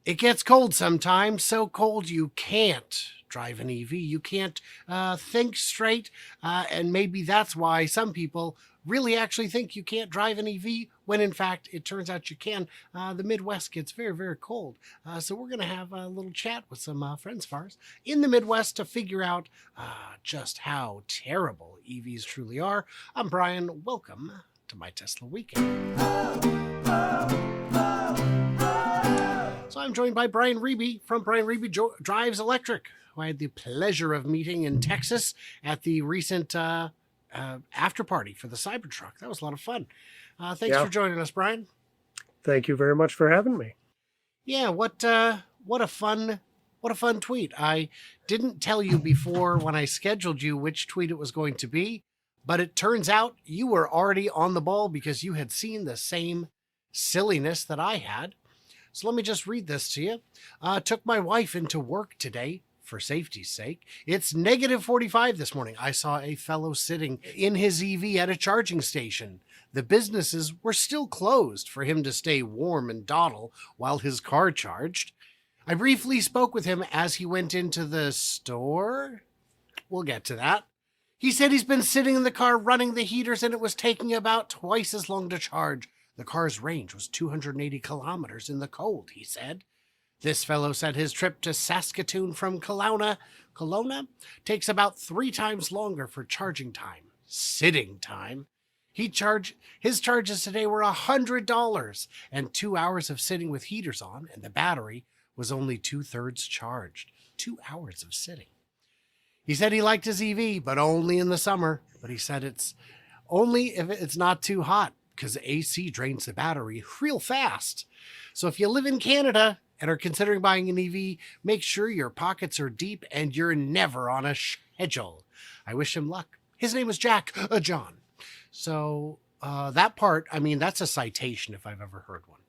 It gets cold sometimes, so cold you can't drive an EV. You can't think straight, and maybe that's why some people really actually think you can't drive an EV when in fact it turns out you can. The Midwest gets very, very cold. So we're going to have a little chat with some friends of ours in the Midwest to figure out just how terrible EVs truly are. I'm Brian. Welcome to my Tesla Weekend. So I'm joined by Brian Reby from Brian Reby Drives Electric, who I had the pleasure of meeting in Texas at the recent after party for the Cybertruck. That was a lot of fun. Thanks for joining us, Brian. Thank you very much for having me. Yeah, what a fun tweet. I didn't tell you before when I scheduled you which tweet it was going to be, but it turns out you were already on the ball because you had seen the same silliness that I had. So let me just read this to you. Took my wife into work today for safety's sake. It's negative 45 this morning. I saw a fellow sitting in his EV at a charging station. The businesses were still closed for him to stay warm and dawdle while his car charged. I briefly spoke with him as he went into the store. We'll get to that. He said he's been sitting in the car running the heaters and it was taking about twice as long to charge. The car's range was 280 kilometers in the cold, he said. This fellow said his trip to Saskatoon from Kelowna takes about 3 times longer for charging time, sitting time. His charges today were $100 and 2 hours of sitting with heaters on, and the battery was only 2/3 charged. 2 hours of sitting. He said he liked his EV, but only in the summer. But he said it's only if it's not too hot, because AC drains the battery real fast. So if you live in Canada and are considering buying an EV, make sure your pockets are deep and you're never on a schedule. I wish him luck. His name was John. So that part, I mean, that's a citation if I've ever heard one.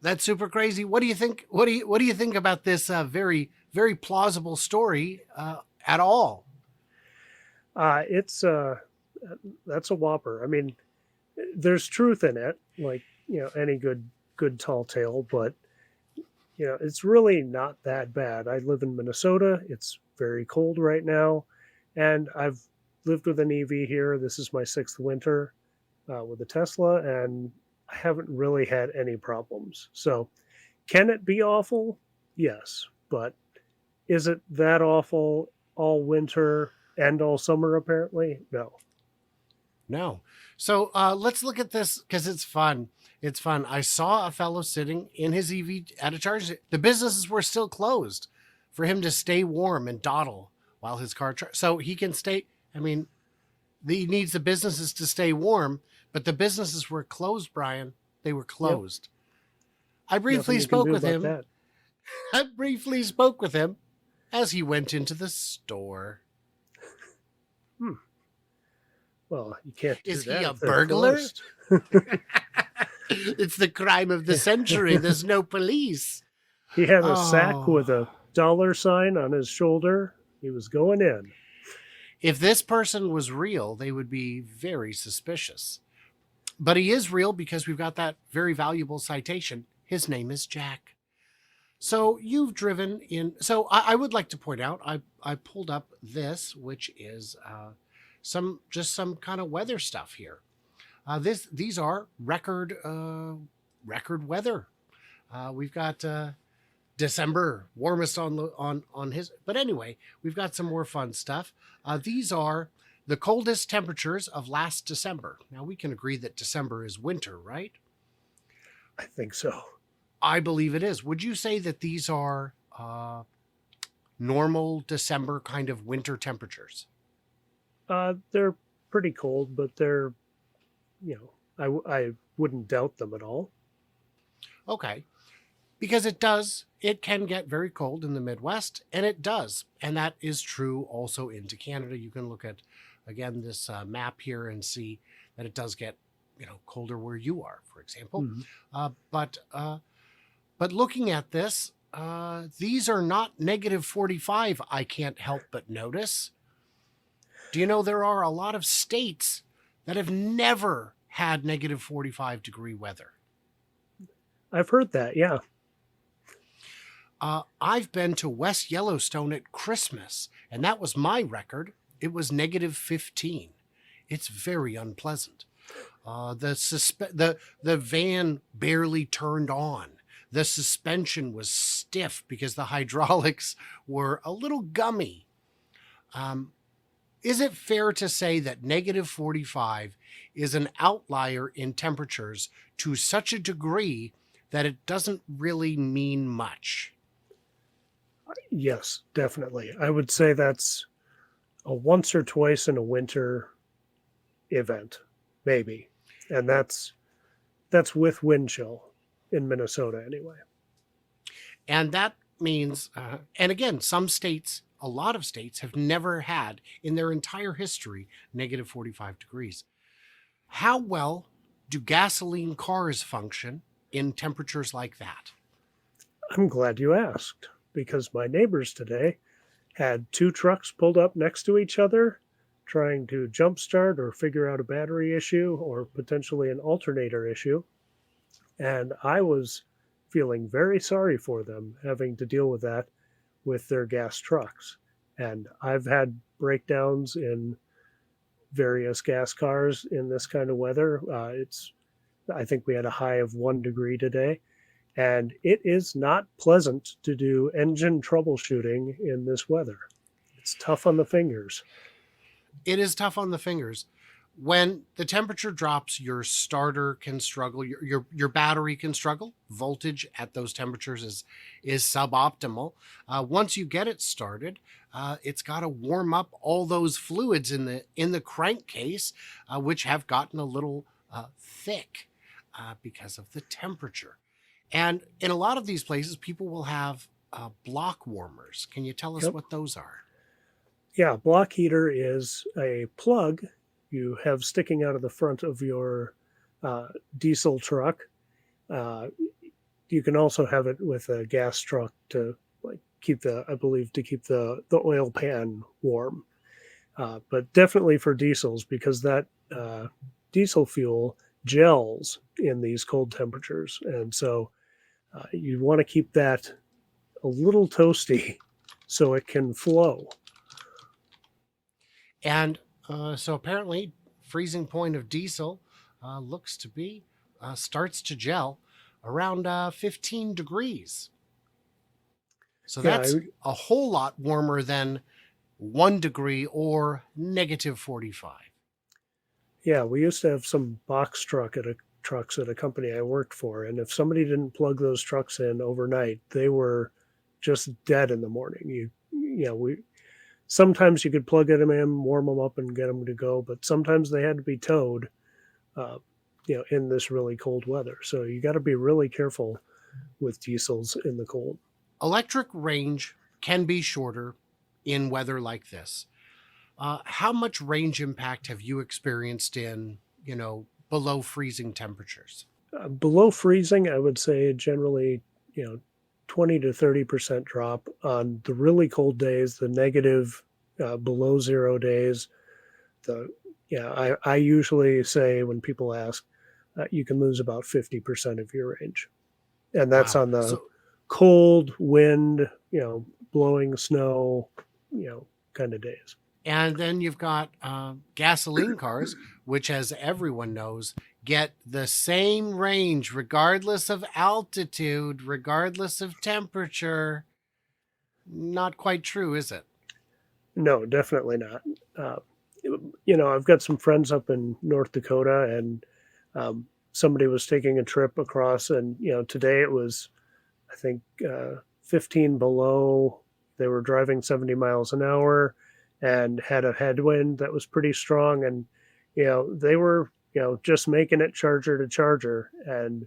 That's super crazy. What do you think? What do you think about this very, very plausible story at all? That's a whopper. I mean, there's truth in it, like, any good tall tale, but it's really not that bad. I live in Minnesota. It's very cold right now, and I've lived with an EV here. This is my 6th winter with a Tesla, and I haven't really had any problems. So can it be awful? Yes, but is it that awful all winter and all summer? Apparently No. So let's look at this because it's fun. It's fun. I saw a fellow sitting in his EV at a charge. The businesses were still closed for him to stay warm and dawdle while his car charged. So he can stay. I mean, he needs the businesses to stay warm, but the businesses were closed, Brian. They were closed. Yep. I briefly spoke with him. I briefly spoke with him as he went into the store. Well, you can't do Is that. He a burglar? It's the crime of the century. There's no police. He had a sack with a dollar sign on his shoulder. He was going in. If this person was real, they would be very suspicious. But he is real because we've got that very valuable citation. His name is Jack. So you've driven in. So I would like to point out, I pulled up this, which is some kind of weather stuff here. These are record weather. We've got December warmest on his. But anyway, we've got some more fun stuff. These are the coldest temperatures of last December. Now we can agree that December is winter, right? I think so. I believe it is. Would you say that these are normal December kind of winter temperatures? They're pretty cold, but they're, I wouldn't doubt them at all. Okay. Because it can get very cold in the Midwest, and it does. And that is true also into Canada. You can look at, again, this map here and see that it does get, colder where you are, for example. Mm-hmm. But looking at this, these are not negative 45, I can't help but notice. Do you know there are a lot of states that have never had negative 45 degree weather? I've heard that, yeah. I've been to West Yellowstone at Christmas, and that was my record. It was negative 15. It's very unpleasant. The van barely turned on. The suspension was stiff because the hydraulics were a little gummy. Is it fair to say that negative 45 is an outlier in temperatures to such a degree that it doesn't really mean much? Yes, definitely. I would say that's a once or twice in a winter event, maybe. And that's with wind chill in Minnesota anyway. And that means, and again, some states, a lot of states have never had in their entire history negative 45 degrees. How well do gasoline cars function in temperatures like that? I'm glad you asked because my neighbors today had two trucks pulled up next to each other trying to jumpstart or figure out a battery issue or potentially an alternator issue. And I was feeling very sorry for them having to deal with that with their gas trucks. And I've had breakdowns in various gas cars in this kind of weather. I think we had a high of 1 degree today. And it is not pleasant to do engine troubleshooting in this weather. It's tough on the fingers. It is tough on the fingers. When the temperature drops, your starter can struggle, your battery can struggle. Voltage at those temperatures is suboptimal. Once you get it started, it's got to warm up all those fluids in the crankcase, which have gotten a little thick because of the temperature. And in a lot of these places, people will have block warmers. Can you tell us Yep. what those are? Yeah, block heater is a plug you have sticking out of the front of your diesel truck. You can also have it with a gas truck to keep the oil pan warm. But definitely for diesels because that diesel fuel gels in these cold temperatures, and so you want to keep that a little toasty so it can flow. And so apparently, freezing point of diesel looks to be starts to gel around 15 degrees. So Yeah, that's a whole lot warmer than 1 degree or negative 45. yeah, we used to have some box trucks at a company I worked for, and if somebody didn't plug those trucks in overnight, they were just dead in the morning. We sometimes you could plug them in, warm them up, and get them to go, but sometimes they had to be towed, uh, in this really cold weather. So you got to be really careful with diesels in the cold. Electric range can be shorter in weather like this. How much range impact have you experienced in, below freezing temperatures? Below freezing, I would say generally, 20 to 30% drop on the really cold days, the negative below zero days. I usually say when people ask, you can lose about 50% of your range. And that's Wow. on the So, cold, wind, blowing snow, kind of days. and then you've got gasoline cars, which, as everyone knows, get the same range regardless of altitude, regardless of temperature. Not quite true, is it? No, definitely not. Uh, I've got some friends up in North Dakota, and somebody was taking a trip across, and today it was, I think, 15 below. They were driving 70 miles an hour, and had a headwind that was pretty strong, and they were just making it charger to charger, and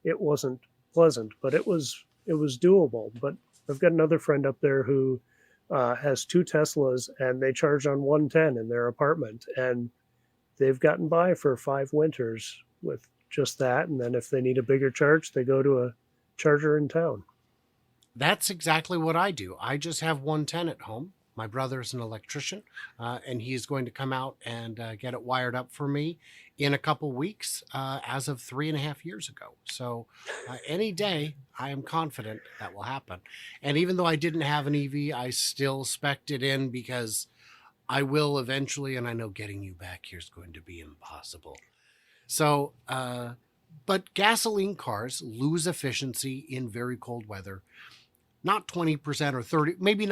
it wasn't pleasant, but it was doable. But I've got another friend up there who has two Teslas, and they charge on 110 in their apartment, and they've gotten by for 5 winters with just that. And then if they need a bigger charge, they go to a charger in town. That's exactly what I do. I just have 110 at home. My brother's an electrician, and he is going to come out and get it wired up for me in a couple weeks as of 3.5 years ago. So any day, I am confident that will happen. And even though I didn't have an EV, I still spec'd it in because I will eventually, and I know getting you back here is going to be impossible. So, but gasoline cars lose efficiency in very cold weather. Not 20% or 30, maybe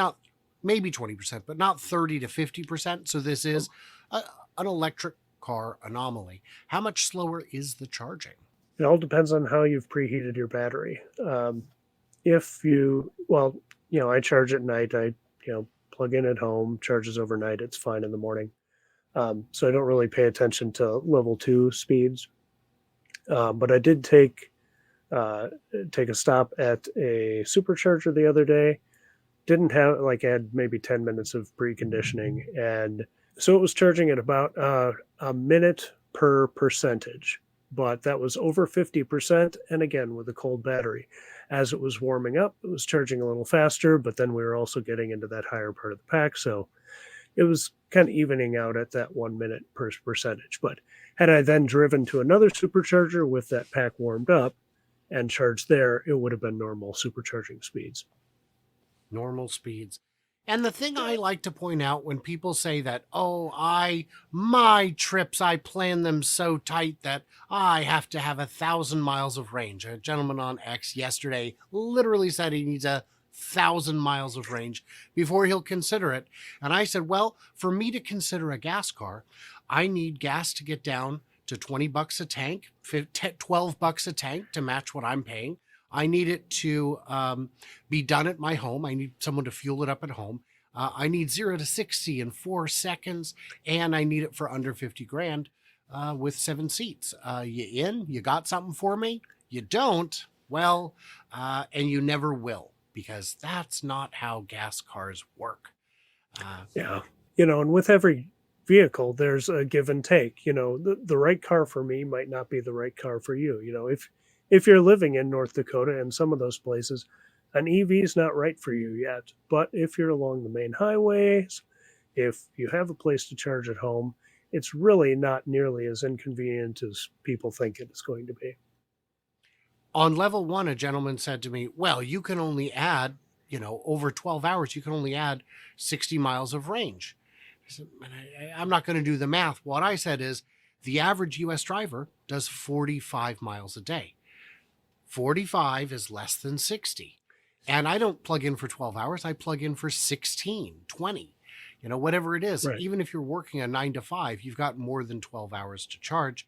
20%, but not 30 to 50%. So this is an electric car anomaly. How much slower is the charging? It all depends on how you've preheated your battery. I charge at night. I plug in at home, charges overnight. It's fine in the morning. So I don't really pay attention to level 2 speeds. But I did take a stop at a supercharger the other day. Didn't have I had maybe 10 minutes of preconditioning, and so it was charging at about a minute per percentage, but that was over 50%. And again, with a cold battery, as it was warming up, it was charging a little faster, but then we were also getting into that higher part of the pack. So it was kind of evening out at that 1 minute per percentage. But had I then driven to another supercharger with that pack warmed up and charged there, it would have been normal supercharging speeds. Normal speeds. And the thing I like to point out when people say that, my trips, I plan them so tight that I have to have 1,000 miles of range. A gentleman on X yesterday literally said he needs 1,000 miles of range before he'll consider it. And I said, well, for me to consider a gas car, I need gas to get down to $20 a tank, $12 a tank to match what I'm paying. I need it to be done at my home. I need someone to fuel it up at home. I need 0 to 60 in 4 seconds, and I need it for under 50 grand with 7 seats. You got something for me? You don't? Well, and you never will, because that's not how gas cars work. And with every vehicle, there's a give and take. The right car for me might not be the right car for you. If you're living in North Dakota and some of those places, an EV is not right for you yet. But if you're along the main highways, if you have a place to charge at home, it's really not nearly as inconvenient as people think it is going to be. On level 1, a gentleman said to me, well, you can only add, over 12 hours, you can only add 60 miles of range. I said, I'm not going to do the math. What I said is the average U.S. driver does 45 miles a day. 45 is less than 60. And I don't plug in for 12 hours. I plug in for 16, 20, whatever it is. Right. Even if you're working a 9 to 5, you've got more than 12 hours to charge.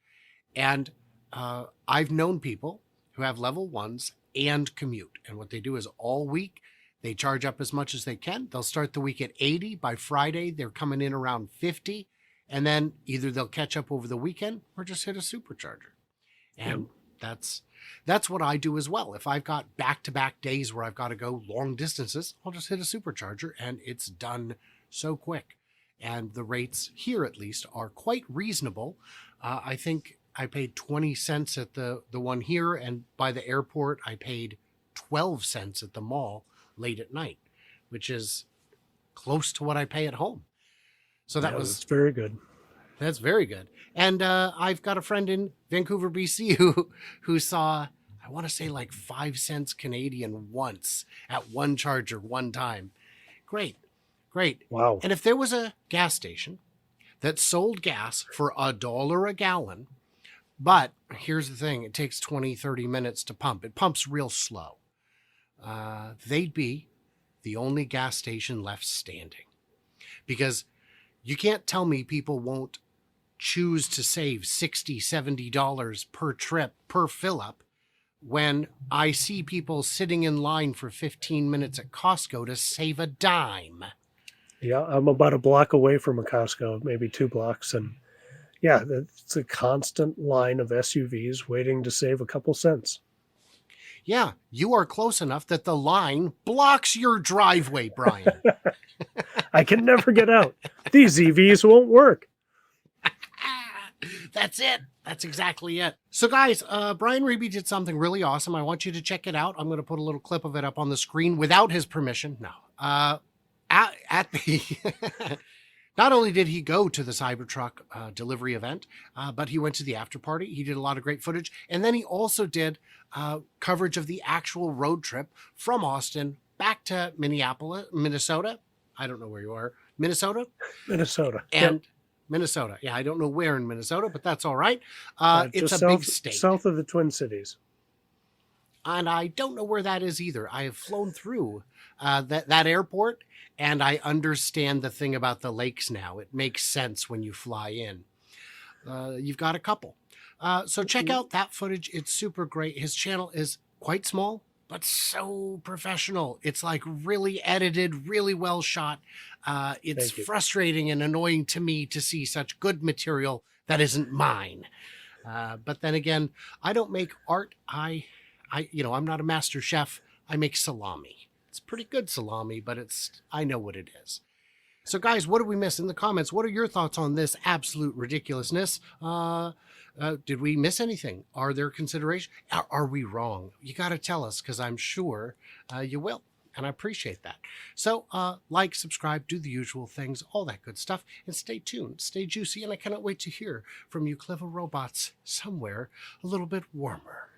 And I've known people who have level 1s and commute. And what they do is all week, they charge up as much as they can. They'll start the week at 80. By Friday, they're coming in around 50. And then either they'll catch up over the weekend or just hit a supercharger. And that's what I do as well. If I've got back-to-back days where I've got to go long distances, I'll just hit a supercharger, and it's done so quick. And the rates here, at least, are quite reasonable. I think I paid 20 cents at the one here, and by the airport, I paid 12 cents at the mall late at night, which is close to what I pay at home. So that's very good. That's very good. And I've got a friend in Vancouver, BC, who saw, I want to say, like 5 cents Canadian once at one charger one time. Great. Wow. And if there was a gas station that sold gas for $1 a gallon, but here's the thing, it takes 20, 30 minutes to pump. It pumps real slow. They'd be the only gas station left standing. Because you can't tell me people won't choose to save $60, $70 per trip, per fill-up, when I see people sitting in line for 15 minutes at Costco to save a dime. Yeah, I'm about a block away from a Costco, maybe 2 blocks. And yeah, it's a constant line of SUVs waiting to save a couple cents. Yeah, you are close enough that the line blocks your driveway, Brian. I can never get out. These EVs won't work. That's it. That's exactly it. So guys, Brian Reeby did something really awesome. I want you to check it out. I'm going to put a little clip of it up on the screen without his permission. No. at the not only did he go to the Cybertruck delivery event, but he went to the after party. He did a lot of great footage. And then he also did coverage of the actual road trip from Austin back to Minneapolis, Minnesota. I don't know where you are. Minnesota? Minnesota. And Minnesota. Yeah, I don't know where in Minnesota, but that's all right. It's a big state. South of the Twin Cities. And I don't know where that is either. I have flown through that airport, and I understand the thing about the lakes now. It makes sense when you fly in. You've got a couple. So check out that footage. It's super great. His channel is quite small, but so professional. It's like really edited, really well shot. It's frustrating and annoying to me to see such good material that isn't mine. But then again, I don't make art. I'm not a master chef. I make salami. It's pretty good salami, but I know what it is. So guys, what did we miss in the comments? What are your thoughts on this absolute ridiculousness? Did we miss anything? Are there considerations? Are we wrong? You got to tell us, because I'm sure you will. And I appreciate that. So like, subscribe, do the usual things, all that good stuff. And stay tuned, stay juicy. And I cannot wait to hear from you clever robots somewhere a little bit warmer.